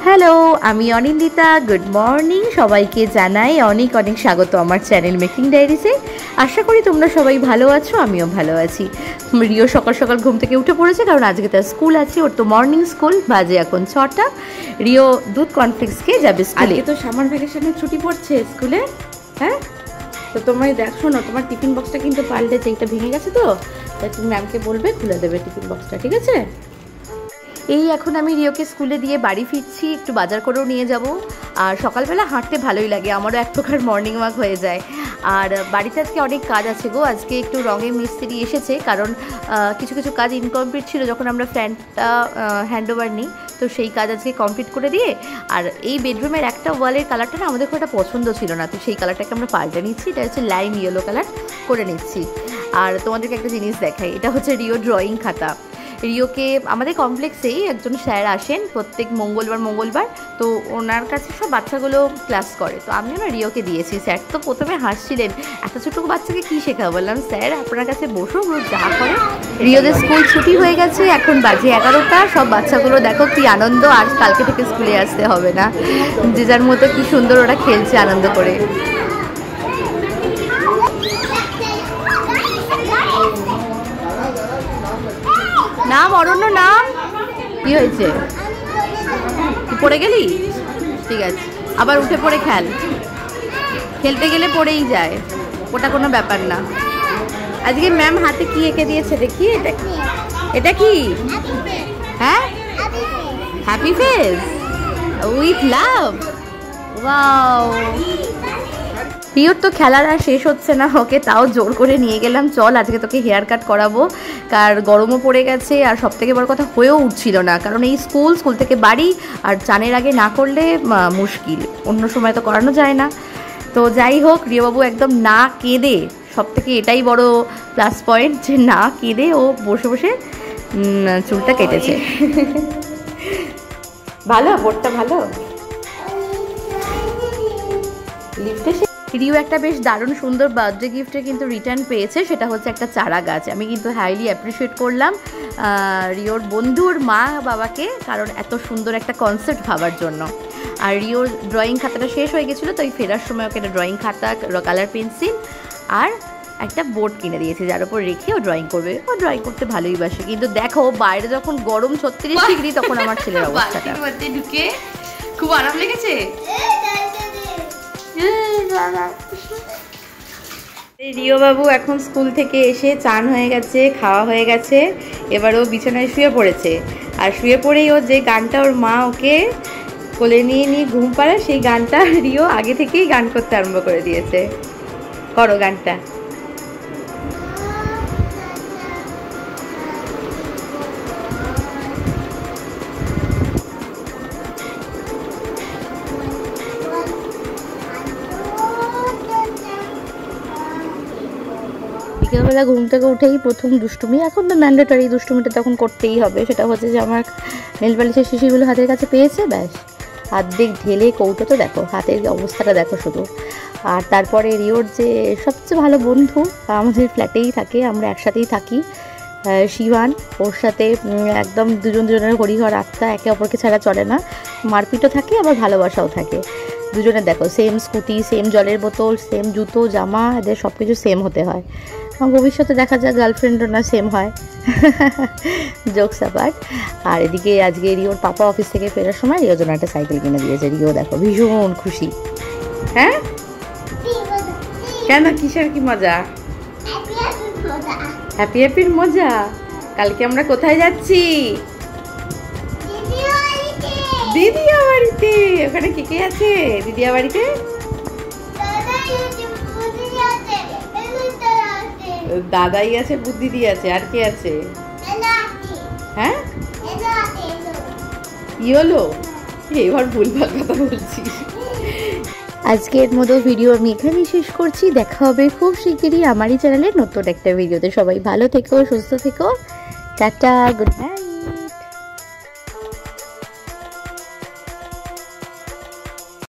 Hello, আমি Anindita. Good morning, সবাইকে জানাই অনেক অনেক স্বাগত আমার চ্যানেল মেকিং ডায়েরিসে। আশা করি তোমরা সবাই ভালো আছো, আমিও ভালো আছি। রিও সকাল সকাল ঘুম থেকে উঠে পড়েছে, কারণ আজকে তার স্কুল আছে। ওর তো মর্নিং স্কুল, বাজে এখন 6টা। রিও দুধ কর্নফ্লেক্স খেয়ে যাবে স্কুলে। আজকে তো সামার ভ্যাকেশনের ছুটি পড়ছে স্কুলে। হ্যাঁ, তো তোমরা দেখো না, তোমার টিফিন বক্সটা কিন্তু পাল্টেছে, এটা ভেঙে গেছে, তো তাই তুমি ম্যামকে বলবে খুলে দেবে টিফিন বক্সটা, ঠিক আছে? এই এখন আমি রিওকে স্কুলে দিয়ে বাড়ি ফিরছি, একটু বাজার করেও নিয়ে যাব। আর সকালবেলা হাঁটতে ভালোই লাগে, আমারও এক প্রকার মর্নিং ওয়াক হয়ে যায়। আর বাড়িতে আজকে অনেক কাজ আছে গো। আজকে একটু রঙের মিস্ত্রি এসেছে, কারণ কিছু কিছু কাজ ইনকমপ্লিট ছিল যখন আমরা ফ্যানটা হ্যান্ডওভার নিই, তো সেই কাজ আজকে কমপ্লিট করে দিয়ে। আর এই বেডরুমের একটা ওয়ালের কালারটা না আমাদের খুব একটা পছন্দ ছিল না, তো সেই কালারটাকে আমরা পাল্টে নিচ্ছি। এটা হচ্ছে লাইম ইয়েলো কালার করে নিচ্ছি। আর তোমাদেরকে একটা জিনিস দেখাই, এটা হচ্ছে রিও ড্রয়িং খাতা। রিওকে আমাদের কমপ্লেক্সেই একজন স্যার আসেন প্রত্যেক মঙ্গলবার, তো ওনার কাছে সব বাচ্চাগুলো ক্লাস করে, তো আমিও না রিওকে দিয়েছি। স্যার তো প্রথমে হাসছিলেন, এত ছোটো বাচ্চাকে কী শেখাবো। বললাম স্যার আপনার কাছে বসো, যা করে। রিওদের স্কুল ছুটি হয়ে গেছে, এখন বাজে 11টা। সব বাচ্চাগুলো দেখো কি আনন্দ, আর কালকে থেকে স্কুলে আসতে হবে না। যে যার মতো কি সুন্দর ওরা খেলছে আনন্দ করে। নাম অরণ্য, নাম কি হয়েছে? পড়ে গেলি? ঠিক আছে, আবার উঠে পড়ে খেল। খেলতে গেলে পড়েই যায়, ওটা কোনো ব্যাপার না। আজকে ম্যাম হাতে কি এঁকে দিয়েছে দেখি, এটা কি? হ্যাঁ, happy face with love. Wow, রিওর তো খেলার আর শেষ হচ্ছে না, ওকে তাও জোর করে নিয়ে গেলাম, চল আজকে তোকে হেয়ার কাট করাবো। কার গরমও পড়ে গেছে, আর সব থেকে বড় কথা হয়েও উঠছিল না, কারণ এই স্কুল থেকে বাড়ি, আর চানের আগে না করলে মুশকিল, অন্য সময় তো করানো যায় না। তো যাই হোক, রিওবাবু একদম না কেঁদে, সব থেকে এটাই বড় প্লাস পয়েন্ট যে না কেঁদে ও বসে বসে চুলটা কেটেছে। ভালো, বোর্ডটা ভালো। লিফটে রিও একটা বেশ দারুণ সুন্দর বার্থডে গিফটের কিন্তু রিটার্ন পেয়েছে, সেটা হচ্ছে একটা চারা গাছ। আমি কিন্তু হাইলি অ্যাপ্রিসিয়েট করলাম রিওর বন্ধুর মা বাবাকে, কারণ এত সুন্দর একটা কনসেপ্ট ভাবার জন্য। আর রিওর ড্রয়িং খাতাটা শেষ হয়ে গেছিলো, তো এই ফেরার সময় ওকে একটা ড্রয়িং খাতা, কালার পেন্সিল আর একটা বোর্ড কিনে দিয়েছে, যার উপর রেখে ও ড্রয়িং করবে। ও ড্রয়িং করতে ভালোই বাসে, কিন্তু দেখো বাইরে যখন গরম 36 ডিগ্রি, তখন আমার ছেলের অবস্থাটা। ঢুকে খুব আরাম লেগেছে। রিও বাবু এখন স্কুল থেকে এসে চান হয়ে গেছে, খাওয়া হয়ে গেছে, এবার ও বিছানায় শুয়ে পড়েছে। আর শুয়ে পড়েই ও যে গানটা ওর মা ওকে কোলে নিয়ে ঘুম পাড়ায়, সেই গানটা রিও আগে থেকেই গান করতে আরম্ভ করে দিয়েছে। করো গানটা। বিকেলবেলা ঘুম থেকে উঠেই প্রথম দুষ্টুমি, এখন তো ম্যান্ডেটরি, দুষ্টুমিটা তখন করতেই হবে। সেটা হচ্ছে যে আমার নেল পালিশের শিশিগুলো হাতের কাছে পেয়েছে, ব্যাস অর্ধেক ঢেলে কৌটো, তো দেখো হাতের অবস্থাটা দেখো শুধু। আর তারপরে রিওর যে সবচেয়ে ভালো বন্ধু, আমাদের ফ্ল্যাটেই থাকে, আমরা একসাথেই থাকি, শিবান, ওর সাথে একদম দুজনের হরিহর আত্মা, একে অপরকে ছাড়া চলে না। মারপিটও থাকে, আবার ভালোবাসাও থাকে। দুজনে দেখো সেম স্কুটি, সেম জলের বোতল, সেম জুতো জামা, এদের সব কিছু সেম হতে হয়। ভবিষ্যতে দেখা যায় গার্লফ্রেন্ডও না সেম হয়, জোকস অ্যাপার্ট। আর এদিকে আজকে রিওর পাপা অফিস থেকে ফেরার সময় রিওর জন্য একটা সাইকেল কিনে দিয়েছে। রিও দেখো ভীষণ খুশি। হ্যাঁ, কেন, কিসের কি মজা? হ্যাপি হ্যাপির মজা। কালকে আমরা কোথায় যাচ্ছি? দিদিয়া বাড়িতে। ওখানে কে কে আছে দিদিয়া বাড়িতে? দাদাই আছে, বুদ্ধিদি আছে, আর কে আছে? হ্যাঁ, কি হলো? এবার ভুলভাল কথা বলছিস। আজকের মতো ভিডিও আমি এখানেই শেষ করছি। দেখা হবে খুব শিগগিরই আমারই চ্যানেলে নতুন একটা ভিডিওতে। সবাই ভালো থেকো, সুস্থ থেকো, টাটা, গুড নাইট।